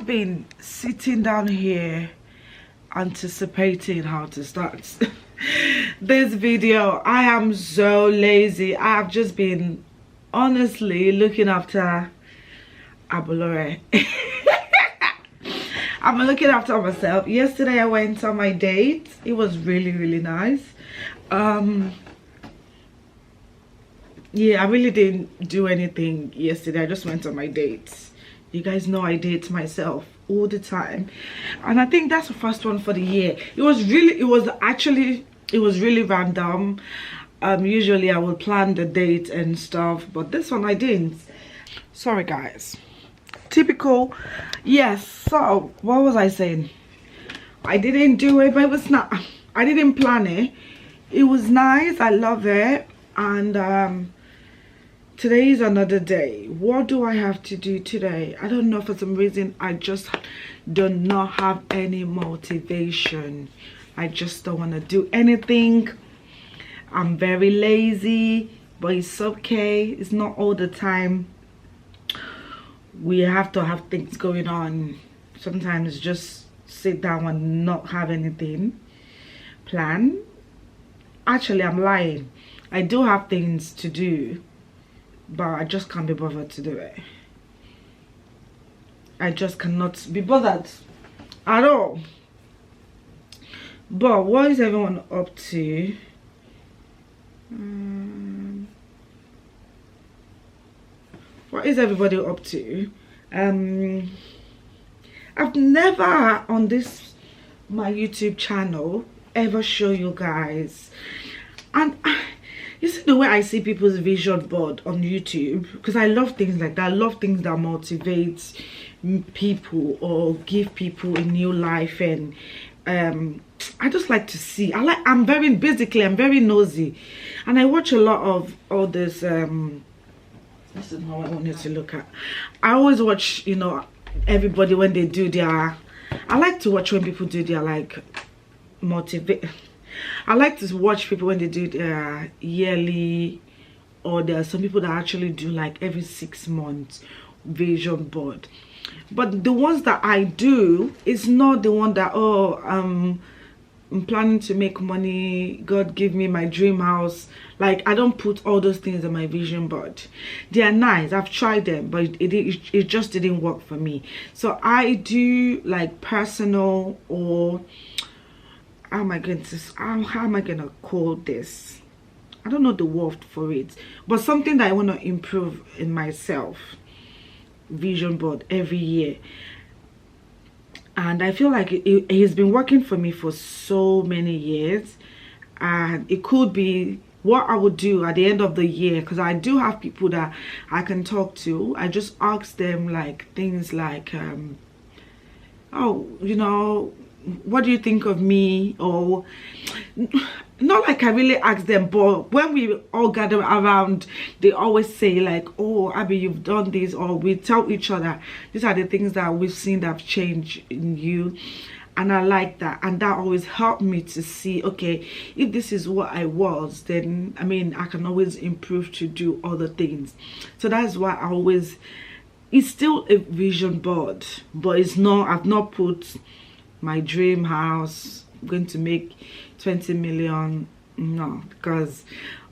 I've been sitting down here anticipating how to start this video. I am so lazy. I've just been honestly looking after Abolore. I'm looking after myself. Yesterday I went on my date. It was really nice. Yeah, I really didn't do anything yesterday. I just went on my dates. You guys know I date myself all the time, and I think that's the first one for the year. It was really random. Usually I will plan the date and stuff, but this one I didn't. Sorry guys. Typical. Yes. So what was I saying? I didn't do it, but it was not. I didn't plan it. It was nice. I love it, and today is another day. What do I have to do today? I don't know. For some reason I just do not have any motivation. I just don't want to do anything. I'm very lazy, but it's okay. It's not all the time we have to have things going on. Sometimes just sit down and not have anything planned. Actually, I'm lying. I do have things to do, but I just can't be bothered to do it. I just cannot be bothered at all. But what is everyone up to? What is everybody up to? I've never on this my YouTube channel ever show you guys, and you see the way I see people's vision board on YouTube, because I love things like that. I love things that motivate people or give people a new life, and I just like to see. I'm very nosy, and I watch a lot of all this. This is how I wanted to look at. I always watch, you know, everybody when they do their. I like to watch when people do their like motivate. I like to watch people when they do their yearly, or there are some people that actually do like every 6 months vision board. But the ones that I do is not the one that, oh, I'm planning to make money, God give me my dream house. Like, I don't put all those things on my vision board. They are nice. I've tried them, but it just didn't work for me. So I do like personal, or how am I going to call this? I don't know the word for it, but something that I want to improve in myself. Vision board every year, and I feel like it has been working for me for so many years, and it could be what I would do at the end of the year, because I do have people that I can talk to. I just ask them like things like oh, you know, what do you think of me? Or not like I really ask them, but when we all gather around, they always say like, oh Abby, you've done this, or we tell each other these are the things that we've seen that have changed in you. And I like that, and that always helped me to see, okay, if this is what I was, then I mean I can always improve to do other things. So that's why I always, it's still a vision board, but it's not, I've not put my dream house, I'm going to make 20 million. No, because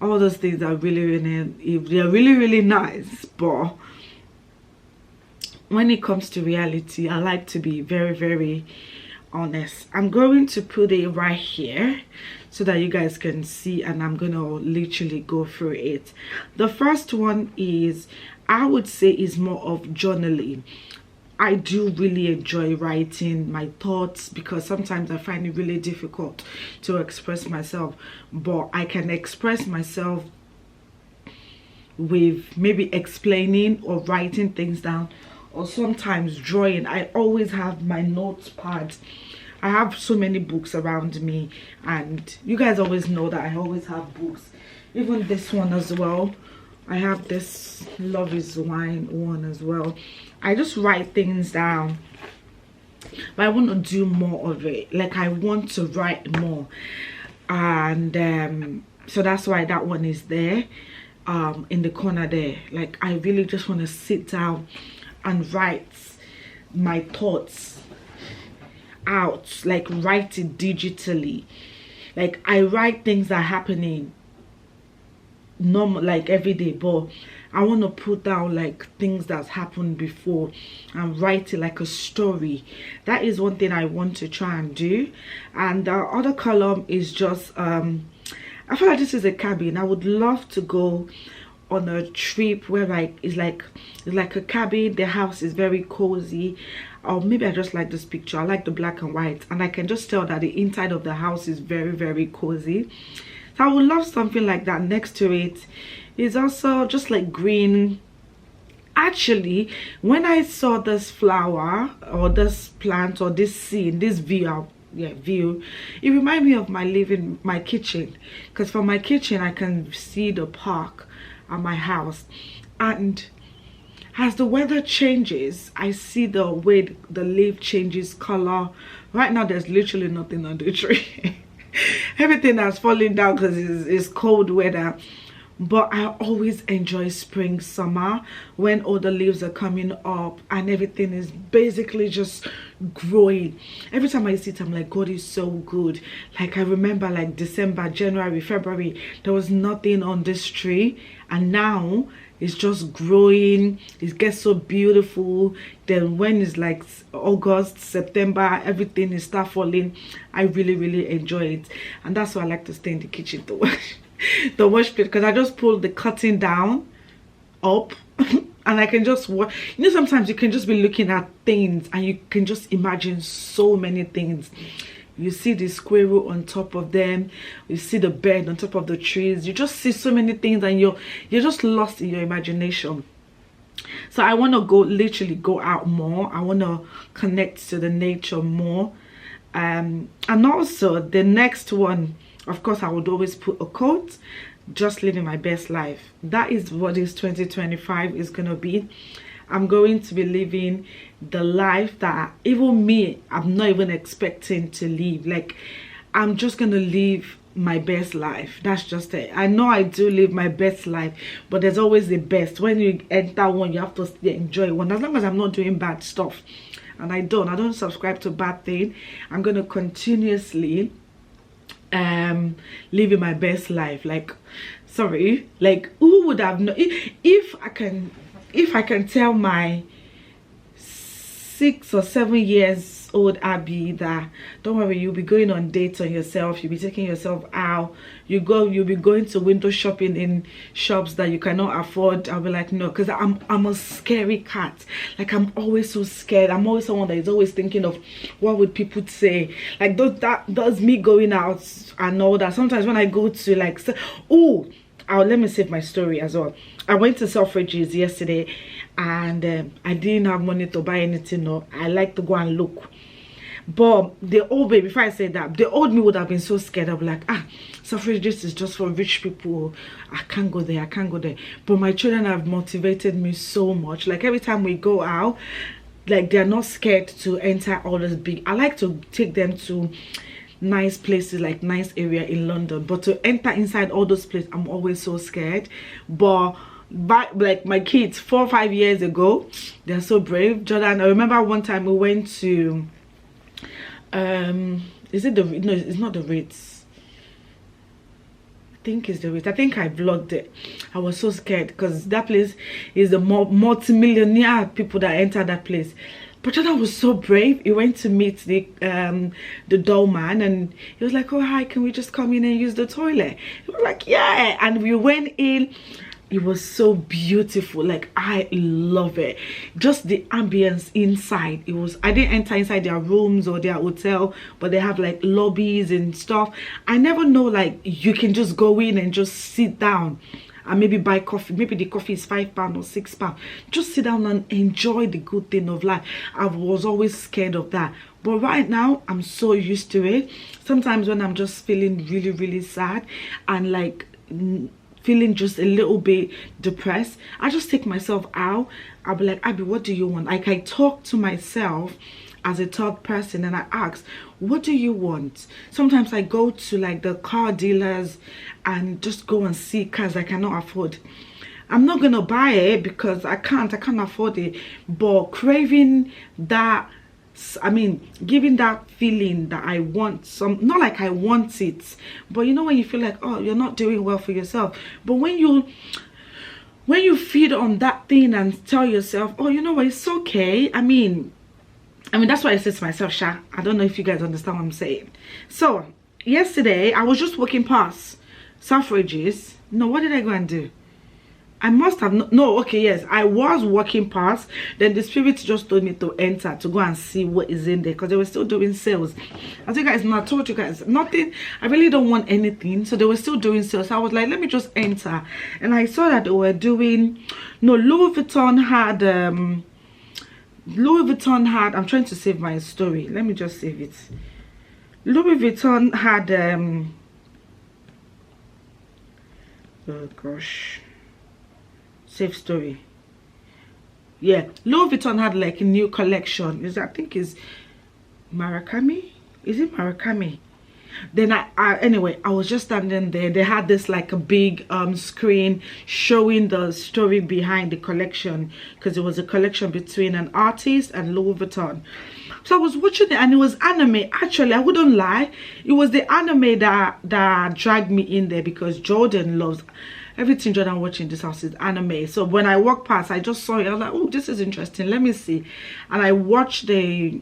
all those things are really nice, but when it comes to reality, I like to be very honest. I'm going to put it right here so that you guys can see, and I'm gonna literally go through it. The first one is, I would say, is more of journaling. I do really enjoy writing my thoughts, because sometimes I find it really difficult to express myself, but I can express myself with maybe explaining or writing things down, or sometimes drawing. I always have my notepad. I have so many books around me, and you guys always know that I always have books. Even this one as well. I have this Love is Wine one as well. I just write things down, but I want to do more of it. Like, I want to write more, and so that's why that one is there in the corner there. Like, I really just want to sit down and write my thoughts out, like write it digitally. Like I write things that are happening normal, like every day, but I want to put down like things that's happened before and write it like a story. That is one thing I want to try and do. And the other column is just I feel like this is a cabin. I would love to go on a trip where like it's like a cabin. The house is very cozy, or maybe I just like this picture. I like the black and white, and I can just tell that the inside of the house is very, very cozy. So I would love something like that. Next to it is also just like green. Actually, when I saw this flower or this plant or this scene, this view, it reminded me of my kitchen, because from my kitchen I can see the park at my house. And as the weather changes, I see the way the leaf changes color. Right now there's literally nothing on the tree. Everything has fallen down because it's cold weather. But I always enjoy spring, summer, when all the leaves are coming up and everything is basically just growing. Every time I see it, I'm like, God is so good. Like I remember like December, January, February, there was nothing on this tree, and now it's just growing. It gets so beautiful. Then when it's like August, September, everything is start falling. I really, really enjoy it, and that's why I like to stay in the kitchen to watch the wash plate, because I just pull the curtain down up and I can just watch. You know, sometimes you can just be looking at things and you can just imagine so many things. You see the squirrel on top of them, you see the bird on top of the trees, you just see so many things, and you're just lost in your imagination. So I want to literally go out more. I want to connect to the nature more. And also the next one, of course, I would always put a quote: just living my best life. That is what this 2025 is gonna be. I'm going to be living the life that even me, I'm not even expecting to live. Like, I'm just gonna live my best life. That's just it. I know I do live my best life, but there's always the best. When you enter one, you have to enjoy one. As long as I'm not doing bad stuff, and I don't subscribe to bad thing, I'm gonna continuously living my best life. Like, sorry, like who would have known? If I can tell my 6 or 7 years old Abby that, don't worry, you'll be going on dates on yourself, you'll be taking yourself out, you'll be going to window shopping in shops that you cannot afford, I'll be like, no, because I'm a scary cat. Like, I'm always so scared. I'm always someone that is always thinking of what would people say. Like, that does me going out and all that. Sometimes when I go to like, let me save my story as well. I went to Selfridges yesterday, and I didn't have money to buy anything. No, I like to go and look. But the old me, before I said that, the old me would have been so scared. I'd be like, Selfridges is just for rich people. I can't go there. I can't go there. But my children have motivated me so much. Like, every time we go out, like, they're not scared to enter all this big. I like to take them to nice places, like nice area in London, but to enter inside all those places, I'm always so scared. But like my kids 4 or 5 years ago, they're so brave. Jordan, I remember one time we went to it's not the Ritz. I think it's the Ritz. I think I vlogged it. I was so scared because that place is the multi-millionaire people that enter that place. But Jordan was so brave. He went to meet the doorman, and he was like, oh, hi, can we just come in and use the toilet? He was like, yeah. And we went in. It was so beautiful. Like, I love it. Just the ambience inside. I didn't enter inside their rooms or their hotel, but they have like lobbies and stuff. I never know, like, you can just go in and just sit down and maybe buy coffee. Maybe the coffee is £5 or £6. Just sit down and enjoy the good thing of life. I was always scared of that, but right now I'm so used to it. Sometimes when I'm just feeling really, really sad and like feeling just a little bit depressed, I just take myself out. I'll be like, Abby, what do you want? Like, I talk to myself as a third person and I ask, what do you want? Sometimes I go to like the car dealers and just go and see cars I cannot afford. I'm not gonna buy it because I can't afford it, but craving that, I mean, giving that feeling that I want some, not like I want it, but you know when you feel like, oh, you're not doing well for yourself, but when you feed on that thing and tell yourself, oh, you know what, it's okay. I mean that's what I said to myself, Sha. I don't know if you guys understand what I'm saying. So yesterday I was just walking past Suffrages. No, what did I go and do? I must have no, okay, yes, I was walking past, then the spirit just told me to enter to go and see what is in there, because they were still doing sales. As you guys know, I told you guys nothing, I really don't want anything, so they were still doing sales. So I was like, let me just enter, and I saw that they were doing, no, Louis Vuitton had I'm trying to save my story, let me just save it. Louis Vuitton had oh gosh, save story. Yeah, Louis Vuitton had like a new collection. I think is Murakami. Is it Murakami? Then anyway, I was just standing there. They had this like a big screen showing the story behind the collection, because it was a collection between an artist and Louis Vuitton. So I was watching it, and it was anime. Actually, I wouldn't lie, it was the anime that dragged me in there, because Jordan loves everything Jordan watching this house is anime. So when I walked past, I just saw it. I was like, oh, this is interesting, let me see. And I watched the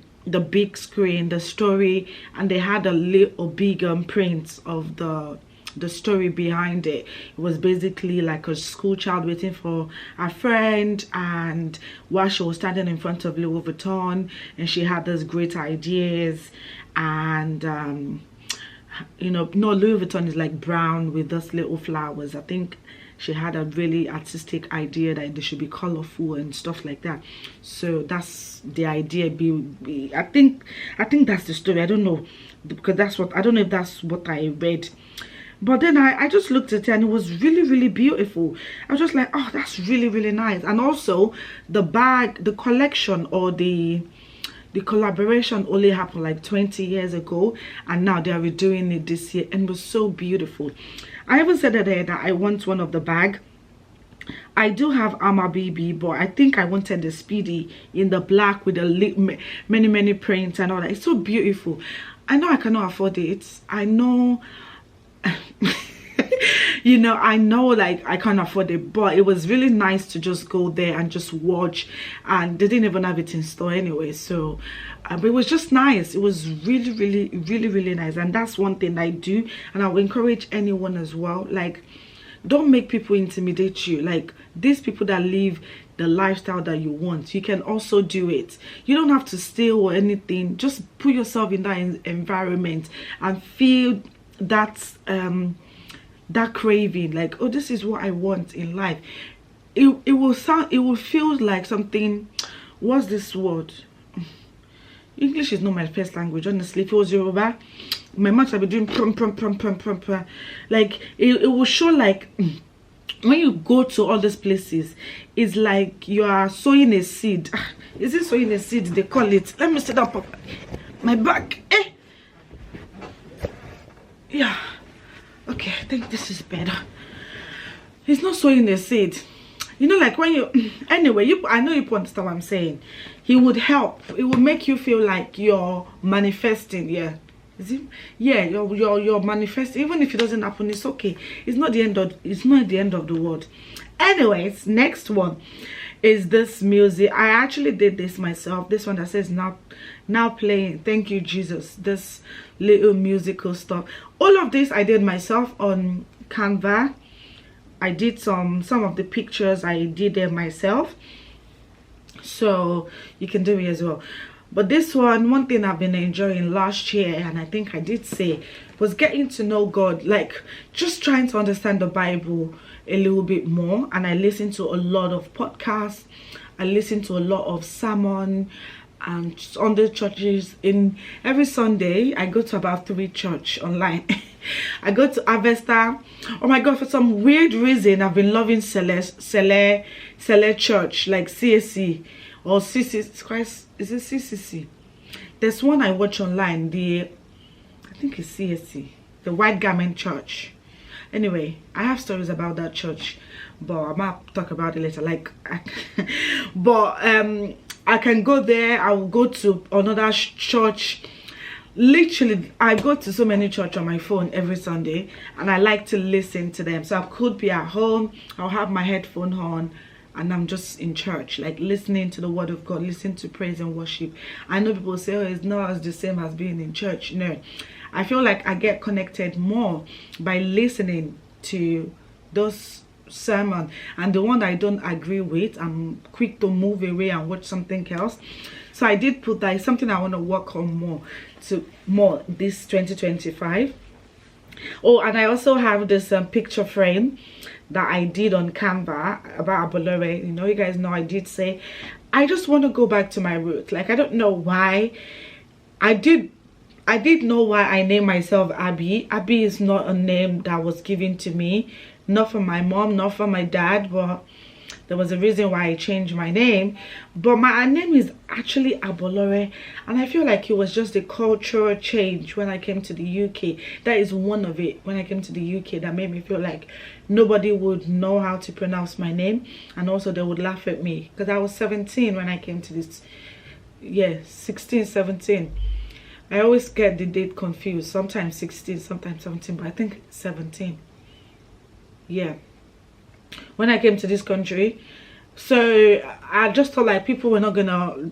big screen, the story, and they had a little big print of the story behind it. It was basically like a school child waiting for a friend, and while she was standing in front of Louis Vuitton, and she had these great ideas, and you know, no, Louis Vuitton is like brown with those little flowers. I think she had a really artistic idea that they should be colorful and stuff like that. So that's the idea. I think that's the story. I don't know, because I don't know if that's what I read. But then I just looked at it, and it was really, really beautiful. I was just like, oh, that's really, really nice. And also the bag, the collection, or the collaboration only happened like 20 years ago, and now they are redoing it this year, and it was so beautiful. I even said that I want one of the bag. I do have Baby, but I think I wanted the Speedy in the black with the many prints and all that. It's so beautiful. I know I cannot afford it. I know you know, I know like I can't afford it, but it was really nice to just go there and just watch, and they didn't even have it in store anyway. So but it was just nice. It was really nice, and that's one thing I do, and I will encourage anyone as well. Like, don't make people intimidate you. Like, these people that live the lifestyle that you want, you can also do it. You don't have to steal or anything. Just put yourself in that environment and feel that that craving, like, oh, this is what I want in life. It will feel like something. What's this word? English is not my first language, honestly. If it was Yoruba, my mouth would be doing prum. Like it will show like when you go to all these places, it's like you are sowing a seed. Is it sowing a seed they call it? Let me sit up my back. Yeah, okay, I think this is better. It's not sowing a seed, you know, like when you anyway, I know you understand what I'm saying. He would help. It will make you feel like you're manifesting. Yeah, is it? Yeah, you're manifesting. Even if it doesn't happen, it's okay. It's not the end of the world. Anyways, next one is this music. I actually did this myself. This one that says now playing. Thank you, Jesus. This little musical stuff. All of this I did myself on Canva. I did some of the pictures I did there myself, so you can do it as well. But this one thing I've been enjoying last year, and I think I did say, was getting to know God, like just trying to understand the Bible a little bit more. And I listened to a lot of podcasts, I listened to a lot of sermon and Sunday churches. In every Sunday I go to about 3 church online. I go to Avesta. Oh my God, for some weird reason I've been loving Cele Church, like CSC or CCC. Christ, is it CCC? There's one I watch online, I think it's CSC, the White Garment Church. Anyway, I have stories about that church, but I might talk about it later. Like, but I can go there. I will go to another church. Literally, I go to so many church on my phone every Sunday, and I like to listen to them. So I could be at home, I'll have my headphone on, and I'm just in church, like listening to the word of God, listening to praise and worship. I know people say, oh, it's not as the same as being in church. No, I feel like I get connected more by listening to those sermon, and the one that I don't agree with, I'm quick to move away and watch something else. So I did put that. It's something I want to work on more this 2025. Oh, and I also have this picture frame that I did on Canva about Abolore. You know, you guys know I did say I just want to go back to my roots. Like, I don't know why I did know why I named myself Abby. Abby is not a name that was given to me, not from my mom, not from my dad, but there was a reason why I changed my name. But my name is actually Abolore, and I feel like it was just a cultural change when I came to the UK. That is one of it. When I came to the UK, that made me feel like nobody would know how to pronounce my name, and also they would laugh at me because I was 17 when I came to this. Yeah, 16, 17. I always get the date confused. Sometimes 16, sometimes 17, but I think 17. Yeah, when I came to this country. So I just thought like people were not gonna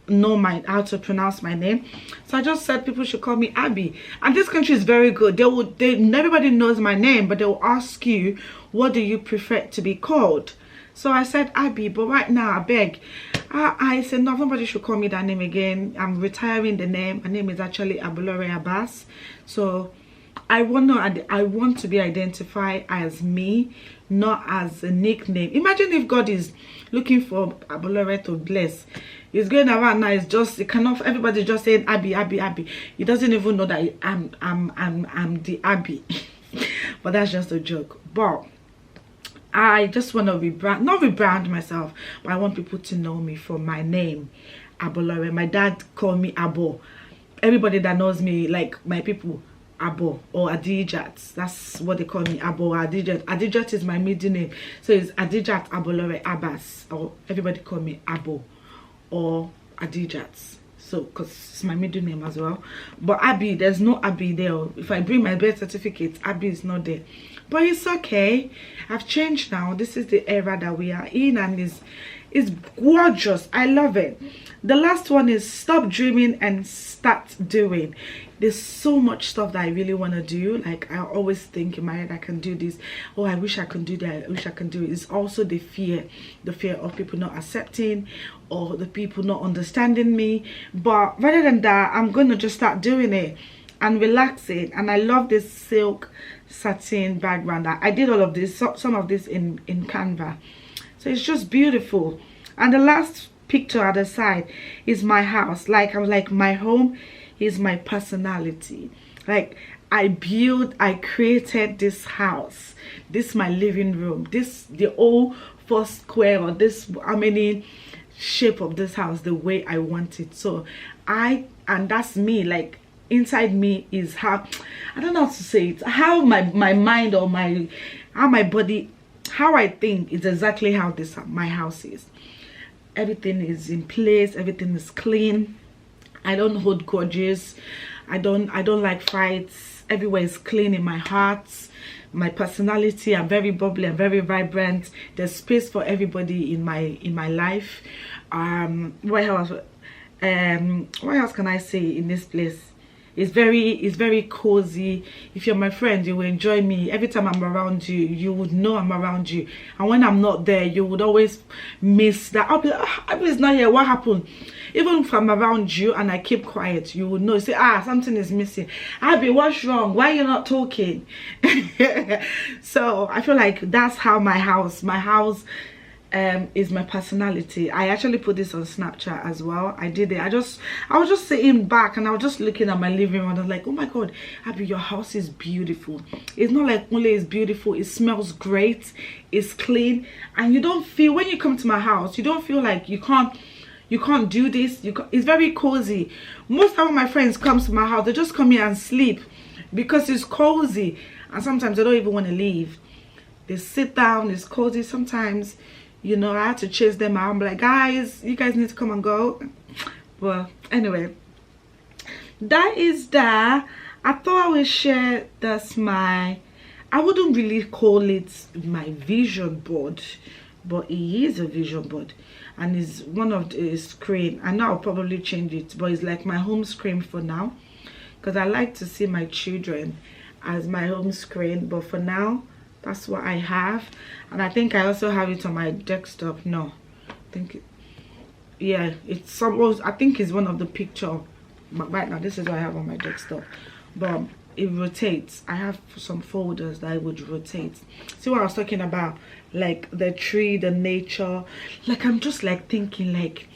know how to pronounce my name, so I just said people should call me Abby. And this country is very good. Everybody knows my name, but they will ask you, what do you prefer to be called? So I said Abby, but right now I beg. I said no, nobody should call me that name again. I'm retiring the name. My name is actually Abolore Abbas. So I want to be identified as me, not as a nickname. Imagine if God is looking for Abolore to bless. He's going around now. It's just everybody just saying Abby, Abby, Abby. He doesn't even know that I'm the Abby. But that's just a joke. But I just want to not rebrand myself, but I want people to know me for my name, Abolore. My dad called me Abo. Everybody that knows me, like my people, Abo or Adijat. That's what they call me, Abo or Adijat. Adijat is my middle name, so it's Adijat Abolore Abbas, or everybody call me Abo or Adijat. So, because it's my middle name as well. But Abby, there's no Abby there. If I bring my birth certificate, Abby is not there. But it's okay. I've changed now. This is the era that we are in, and it's gorgeous. I love it. The last one is stop dreaming and start doing. There's so much stuff that I really want to do. Like, I always think in my head, I can do this. Oh, I wish I could do that. I wish I can do it. It's also the fear of people not accepting, or the people not understanding me. But rather than that, I'm going to just start doing it and relaxing. And I love this silk satin background. I did all of this, some of this in Canva. So it's just beautiful. And the last picture at the side is my house. Like, I was like, my home is my personality. Like, I created this house. This is my living room. The whole 4 square, or this, how many shape of this house, the way I want it. So and that's me. Like, inside me is how, I don't know how to say it, how my mind or how my body, how I think is exactly how my house is. Everything is in place, everything is clean. I don't hold grudges. I don't like fights. Everywhere is clean in my heart. My personality, I'm very bubbly, I'm very vibrant. There's space for everybody in my life. What else can I say in this place? It's very cozy. If you're my friend, you will enjoy me. Every time I'm around you, you would know I'm around you. And when I'm not there, you would always miss that. I'll be like, Abby's not here, what happened? Even if I'm around you and I keep quiet, you would know. You say, something is missing. Abby, what's wrong? Why are you not talking? So I feel like that's how my house is my personality. I actually put this on Snapchat as well. I did it. I was just sitting back and I was just looking at my living room and I was like, oh my god, Abby, your house is beautiful. It's not like only it's beautiful, it smells great, it's clean, and you don't feel, when you come to my house, you don't feel like you can't do this. It's very cozy. Most of my friends come to my house, they just come here and sleep because it's cozy. and sometimes they don't even want to leave. They sit down, it's cozy. Sometimes, you know, I had to chase them out. I'm like, guys, you guys need to come and go. Well, anyway, that is that. I thought I would share this, I wouldn't really call it my vision board, but it is a vision board, and it's one of the screen. I know I'll probably change it, but it's like my home screen for now, because I like to see my children as my home screen. But for now, that's what I have. And I think I also have it on my desktop. No, I think yeah, it's some, I think it's one of the picture, but right now this is what I have on my desktop. But it rotates. I have some folders that I would rotate. See what I was talking about, like the tree, the nature. Like I'm just like thinking, like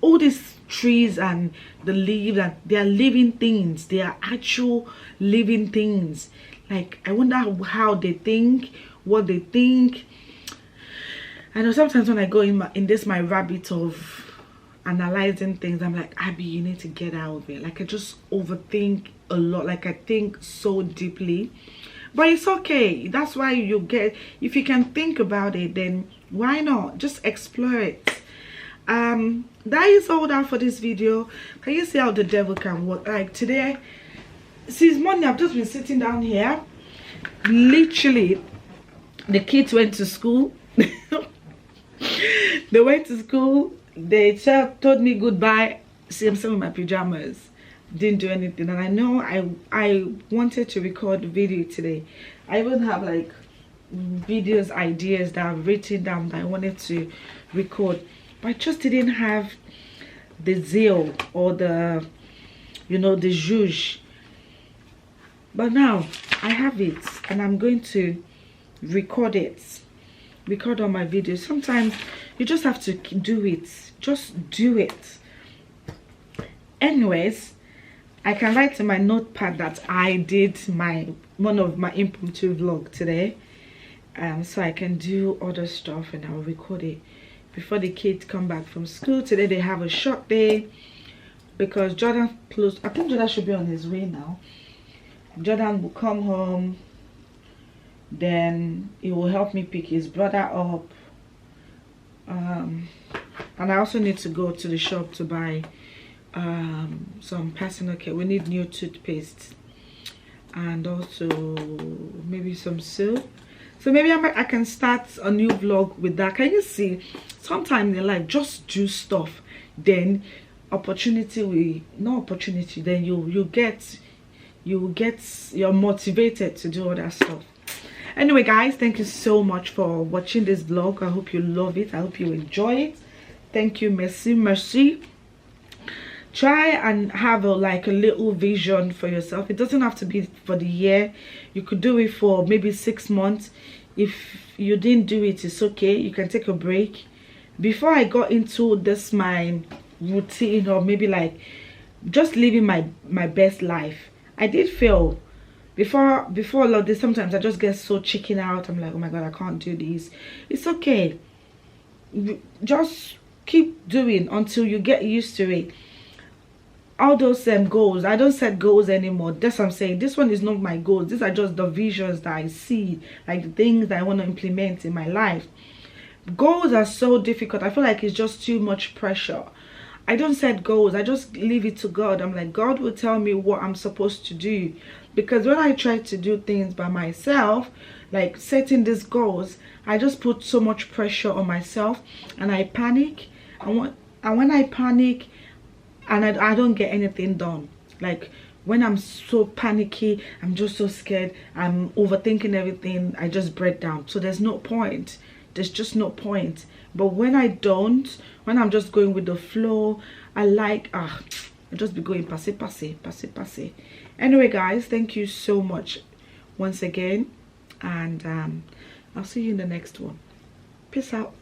all these trees and the leaves, and they are living things. They are actual living things. Like I wonder how they think, what they think. I know sometimes when I go in this my rabbit of analyzing things, I'm like, Abby, you need to get out of it. Like I just overthink a lot. Like I think so deeply, but it's okay. That's why you get, if you can think about it, then why not just explore it. That is all that for this video. Can you see how the devil can work? Like today, since morning, I've just been sitting down here. Literally, the kids went to school. They went to school. They told me goodbye. See, I'm still in my pajamas. Didn't do anything. And I know I wanted to record the video today. I even have like videos, ideas that I've written down that I wanted to record, but I just didn't have the zeal or the, you know, the zhuzh. But now I have it, and I'm going to record it, record all my videos. Sometimes you just have to do it. Just do it. Anyways, I can write in my notepad that I did one of my impromptu vlog today, so I can do other stuff, and I'll record it before the kids come back from school. Today they have a short day because Jordan closed. I think Jordan should be on his way now. Jordan will come home, then he will help me pick his brother up, and I also need to go to the shop to buy some personal care. We need new toothpaste and also maybe some soap. So maybe I can start a new vlog with that. Can you see, sometimes in life, just do stuff, then opportunity will, no opportunity, then you're motivated to do all that stuff. Anyway guys, thank you so much for watching this vlog. I hope you love it. I hope you enjoy it. Thank you. Merci. Try and have a little vision for yourself. It doesn't have to be for the year. You could do it for maybe 6 months. If you didn't do it, it's okay. You can take a break. Before I got into this my routine, or maybe like just living my best life, I did feel before all of this, sometimes I just get so chicken out. I'm like, oh my god, I can't do this. It's okay. Just keep doing until you get used to it. All those goals, I don't set goals anymore. That's what I'm saying. This one is not my goals. These are just the visions that I see, like the things that I want to implement in my life. Goals are so difficult. I feel like it's just too much pressure. I don't set goals. I just leave it to God. I'm like, God will tell me what I'm supposed to do. Because when I try to do things by myself, like setting these goals, I just put so much pressure on myself, and I panic. And when I panic, and I don't get anything done. Like when I'm so panicky, I'm just so scared, I'm overthinking everything, I just break down. So there's no point. There's just no point. But when when I'm just going with the flow, I just be going passe. Anyway guys, thank you so much once again, and I'll see you in the next one. Peace out.